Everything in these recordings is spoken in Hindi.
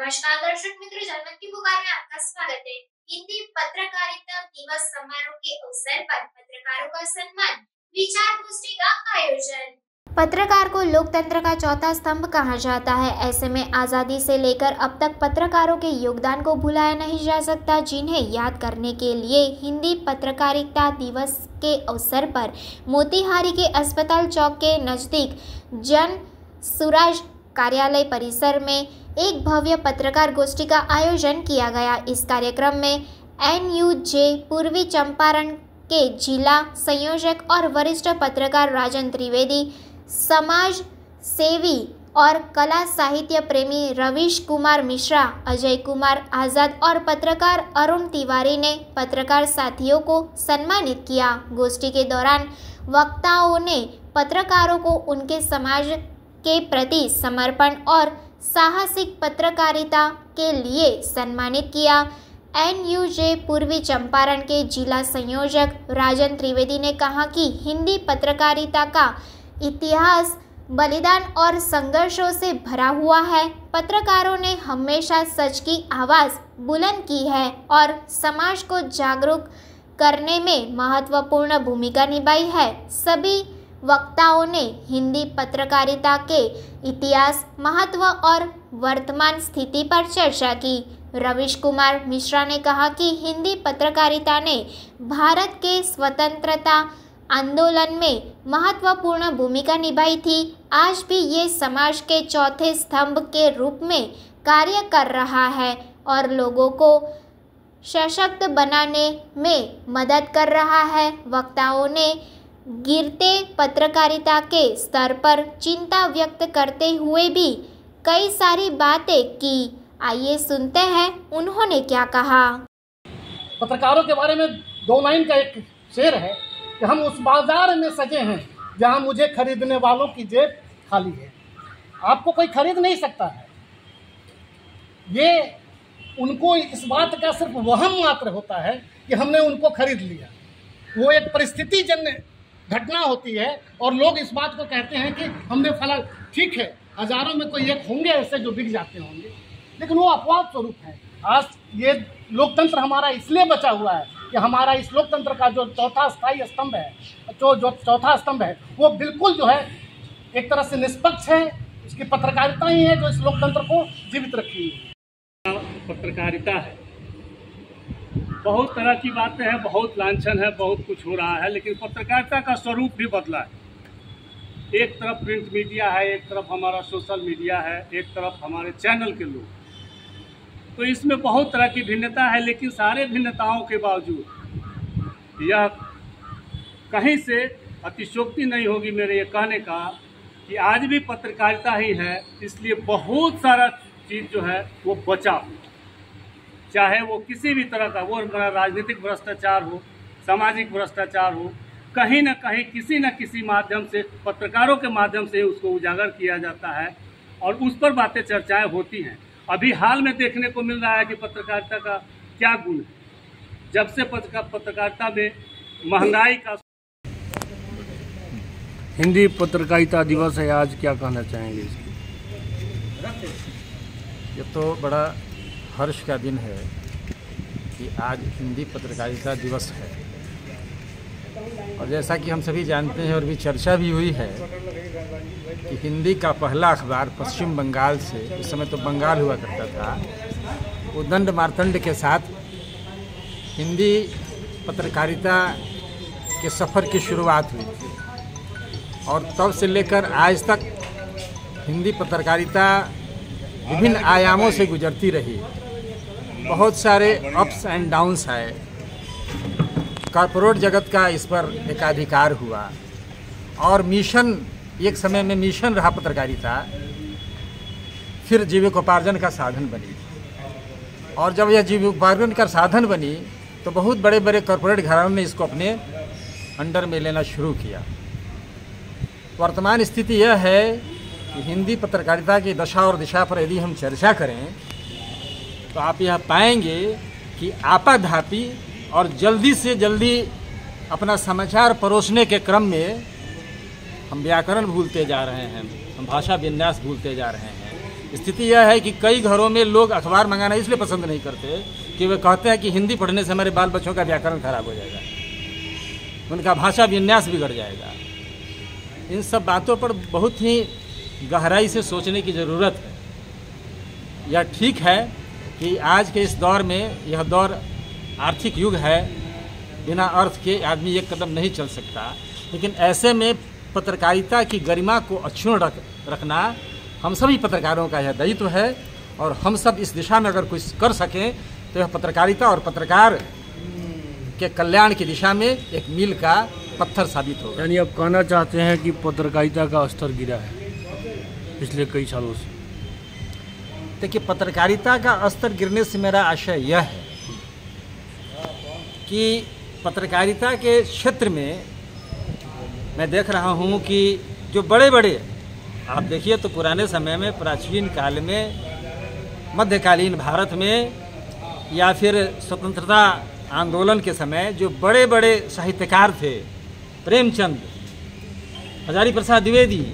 नमस्कार दर्शक मित्रों, जनमत की पुकार में आपका स्वागत है। हिंदी पत्रकारिता दिवस समारोह के अवसर पर पत्रकारों का सम्मान, विचार गोष्ठी का आयोजन। पत्रकार को लोकतंत्र का चौथा स्तंभ कहा जाता है। ऐसे में आजादी से लेकर अब तक पत्रकारों के योगदान को भुलाया नहीं जा सकता, जिन्हें याद करने के लिए हिंदी पत्रकारिता दिवस के अवसर पर मोतिहारी के अस्पताल चौक के नजदीक जन सुराज कार्यालय परिसर में एक भव्य पत्रकार गोष्ठी का आयोजन किया गया। इस कार्यक्रम में NUJ पूर्वी चंपारण के जिला संयोजक और वरिष्ठ पत्रकार राजन त्रिवेदी, समाज सेवी और कला साहित्य प्रेमी रवीश कुमार मिश्रा, अजय कुमार आजाद और पत्रकार अरुण तिवारी ने पत्रकार साथियों को सम्मानित किया। गोष्ठी के दौरान वक्ताओं ने पत्रकारों को उनके समाज के प्रति समर्पण और साहसिक पत्रकारिता के लिए सम्मानित किया। NUJ पूर्वी चंपारण के जिला संयोजक राजन त्रिवेदी ने कहा कि हिंदी पत्रकारिता का इतिहास बलिदान और संघर्षों से भरा हुआ है। पत्रकारों ने हमेशा सच की आवाज़ बुलंद की है और समाज को जागरूक करने में महत्वपूर्ण भूमिका निभाई है। सभी वक्ताओं ने हिंदी पत्रकारिता के इतिहास, महत्व और वर्तमान स्थिति पर चर्चा की। रवीश कुमार मिश्रा ने कहा कि हिंदी पत्रकारिता ने भारत के स्वतंत्रता आंदोलन में महत्वपूर्ण भूमिका निभाई थी। आज भी ये समाज के चौथे स्तंभ के रूप में कार्य कर रहा है और लोगों को सशक्त बनाने में मदद कर रहा है। वक्ताओं ने गिरते पत्रकारिता के स्तर पर चिंता व्यक्त करते हुए भी कई सारी बातें की। आइए सुनते हैं उन्होंने क्या कहा। पत्रकारों के बारे में 2 लाइन का एक शेर है कि हम उस बाजार में सजे हैं जहां मुझे खरीदने वालों की जेब खाली है। आपको कोई खरीद नहीं सकता है। ये उनको इस बात का सिर्फ वहम मात्र होता है कि हमने उनको खरीद लिया। वो एक परिस्थिति जन्य घटना होती है और लोग इस बात को कहते हैं कि हमने फला, ठीक है, हजारों में कोई एक होंगे ऐसे जो बिक जाते होंगे, लेकिन वो अपवाद स्वरूप है। आज ये लोकतंत्र हमारा इसलिए बचा हुआ है कि हमारा इस लोकतंत्र का जो चौथा स्थायी स्तंभ है, जो चौथा स्तंभ है, वो बिल्कुल जो है एक तरह से निष्पक्ष है। उसकी पत्रकारिता ही है जो इस लोकतंत्र को जीवित रखी है। पत्रकारिता है, बहुत तरह की बातें हैं, बहुत लांछन है, बहुत कुछ हो रहा है, लेकिन पत्रकारिता का स्वरूप भी बदला है। एक तरफ प्रिंट मीडिया है, एक तरफ हमारा सोशल मीडिया है, एक तरफ हमारे चैनल के लोग, तो इसमें बहुत तरह की भिन्नता है। लेकिन सारे भिन्नताओं के बावजूद यह कहीं से अतिशयोक्ति नहीं होगी मेरे ये कहने का कि आज भी पत्रकारिता ही है, इसलिए बहुत सारा चीज़ जो है वो बचा, चाहे वो किसी भी तरह का, वो राजनीतिक भ्रष्टाचार हो, सामाजिक भ्रष्टाचार हो, कहीं ना कहीं किसी न किसी माध्यम से, पत्रकारों के माध्यम से उसको उजागर किया जाता है और उस पर बातें चर्चाएं होती हैं। अभी हाल में देखने को मिल रहा है कि पत्रकारिता का क्या गुण है। जब से पत्रकारिता में महंगाई का। हिंदी पत्रकारिता दिवस है आज, क्या कहना चाहेंगे इसकी? ये तो बड़ा हर्ष का दिन है कि आज हिंदी पत्रकारिता दिवस है और जैसा कि हम सभी जानते हैं और भी चर्चा भी हुई है कि हिंदी का पहला अखबार पश्चिम बंगाल से, उस समय तो बंगाल हुआ करता था, उद्दंड मार्तंड के साथ हिंदी पत्रकारिता के सफ़र की शुरुआत हुई थी और तब से लेकर आज तक हिंदी पत्रकारिता विभिन्न आयामों से गुजरती रही। बहुत सारे अप्स एंड डाउन्स आए, कॉर्पोरेट जगत का इस पर एकाधिकार हुआ और मिशन, एक समय में मिशन रहा पत्रकारिता, फिर जीविकोपार्जन का साधन बनी और जब यह जीविकोपार्जन का साधन बनी तो बहुत बड़े बड़े कॉर्पोरेट घरानों ने इसको अपने अंडर में लेना शुरू किया। वर्तमान स्थिति यह है कि हिंदी पत्रकारिता की दशा और दिशा पर यदि हम चर्चा करें तो आप यह पाएंगे कि आपाधापी और जल्दी से जल्दी अपना समाचार परोसने के क्रम में हम व्याकरण भूलते जा रहे हैं, हम भाषा विन्यास भूलते जा रहे हैं, स्थिति यह है कि कई घरों में लोग अखबार मंगाना इसलिए पसंद नहीं करते कि वे कहते हैं कि हिंदी पढ़ने से हमारे बाल बच्चों का व्याकरण खराब हो जाएगा, उनका भाषा विन्यास बिगड़ जाएगा। इन सब बातों पर बहुत ही गहराई से सोचने की ज़रूरत है। यह ठीक है कि आज के इस दौर में, यह दौर आर्थिक युग है, बिना अर्थ के आदमी एक कदम नहीं चल सकता, लेकिन ऐसे में पत्रकारिता की गरिमा को अक्षुण्ण रखना हम सभी पत्रकारों का यह दायित्व है, और हम सब इस दिशा में अगर कुछ कर सकें तो यह पत्रकारिता और पत्रकार के कल्याण की दिशा में एक मील का पत्थर साबित होगा। यानी आप कहना चाहते हैं कि पत्रकारिता का स्तर गिरा है पिछले कई सालों से? देखिए, पत्रकारिता का स्तर गिरने से मेरा आशय यह है कि पत्रकारिता के क्षेत्र में मैं देख रहा हूँ कि जो बड़े बड़े, आप देखिए तो पुराने समय में, प्राचीन काल में, मध्यकालीन भारत में, या फिर स्वतंत्रता आंदोलन के समय जो बड़े बड़े साहित्यकार थे, प्रेमचंद, हजारी प्रसाद द्विवेदी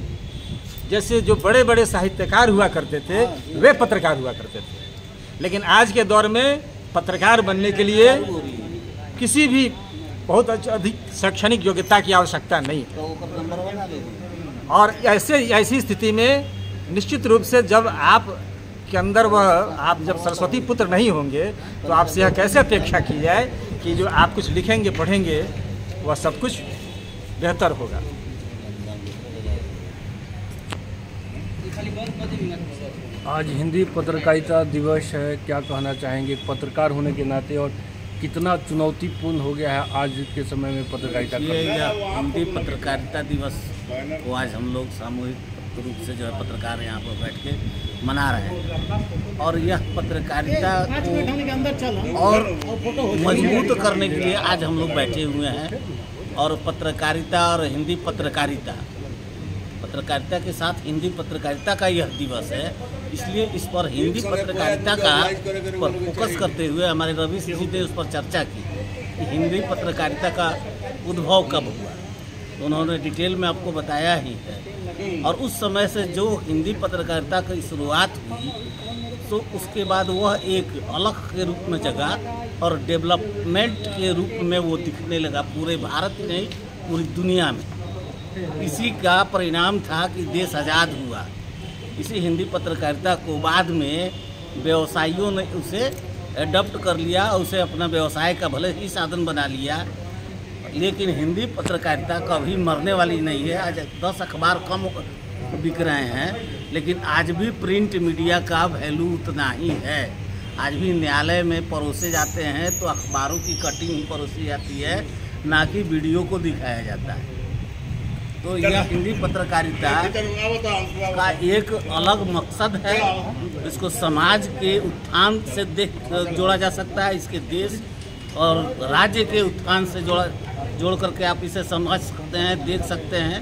जैसे जो बड़े बड़े साहित्यकार हुआ करते थे, वे पत्रकार हुआ करते थे। लेकिन आज के दौर में पत्रकार बनने के लिए किसी भी बहुत अधिक शैक्षणिक योग्यता की आवश्यकता नहीं है। और ऐसी स्थिति में निश्चित रूप से जब आप के अंदर आप जब सरस्वती पुत्र नहीं होंगे तो आपसे यह कैसे अपेक्षा की जाए कि जो आप कुछ लिखेंगे पढ़ेंगे वह सब कुछ बेहतर होगा। आज हिंदी पत्रकारिता दिवस है, क्या कहना चाहेंगे पत्रकार होने के नाते, और कितना चुनौतीपूर्ण हो गया है आज के समय में पत्रकारिता करना? यह हिंदी पत्रकारिता दिवस को आज हम लोग सामूहिक रूप से जो है पत्रकार यहाँ पर बैठ के मना रहे हैं, और यह पत्रकारिता को और मजबूत करने के लिए आज हम लोग बैठे हुए हैं। और पत्रकारिता और हिंदी पत्रकारिता के साथ हिंदी पत्रकारिता का यह दिवस है, इसलिए इस पर हिंदी पत्रकारिता का पर फोकस करते हुए हमारे रवि जी ने उस पर चर्चा की कि हिंदी पत्रकारिता का उद्भव कब हुआ, तो उन्होंने डिटेल में आपको बताया ही है। और उस समय से जो हिंदी पत्रकारिता की शुरुआत हुई तो उसके बाद वह एक अलग के रूप में जगा और डेवलपमेंट के रूप में वो दिखने लगा पूरे भारत में नहीं, पूरी दुनिया में। इसी का परिणाम था कि देश आज़ाद हुआ। इसी हिंदी पत्रकारिता को बाद में व्यवसायियों ने उसे एडॉप्ट कर लिया, उसे अपना व्यवसाय का भले ही साधन बना लिया, लेकिन हिंदी पत्रकारिता कभी मरने वाली नहीं है। आज 10 अखबार कम बिक रहे हैं, लेकिन आज भी प्रिंट मीडिया का वैल्यू उतना ही है। आज भी न्यायालय में परोसे जाते हैं तो अखबारों की कटिंग ही परोसी जाती है, ना कि वीडियो को दिखाया जाता है। तो यह हिंदी पत्रकारिता का एक अलग मकसद है। इसको समाज के उत्थान से जोड़ा जा सकता है, इसके देश और राज्य के उत्थान से जोड़ करके आप इसे समझ सकते हैं, देख सकते हैं।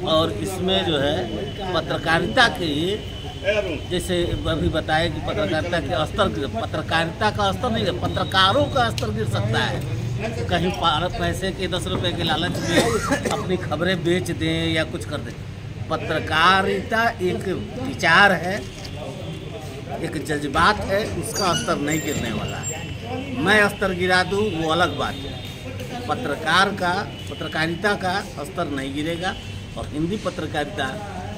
और इसमें जो है पत्रकारिता के, जैसे अभी बताया कि पत्रकारिता के स्तर, पत्रकारिता का स्तर नहीं, पत्रकारों का स्तर गिर सकता है। कहीं पैसे के 10 रुपए के लालच में अपनी खबरें बेच दें या कुछ कर दें। पत्रकारिता एक विचार है, एक जज्बात है, उसका स्तर नहीं गिरने वाला है। मैं स्तर गिरा दूँ वो अलग बात है। पत्रकारिता का स्तर नहीं गिरेगा और हिंदी पत्रकारिता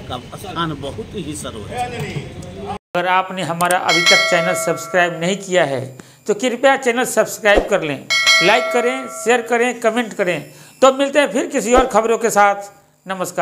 का स्थान बहुत ही सर्वोच्च है। अगर आपने हमारा अभी तक चैनल सब्सक्राइब नहीं किया है तो कृपया चैनल सब्सक्राइब कर लें, लाइक करें, शेयर करें, कमेंट करें। तो मिलते हैं फिर किसी और खबरों के साथ। नमस्कार।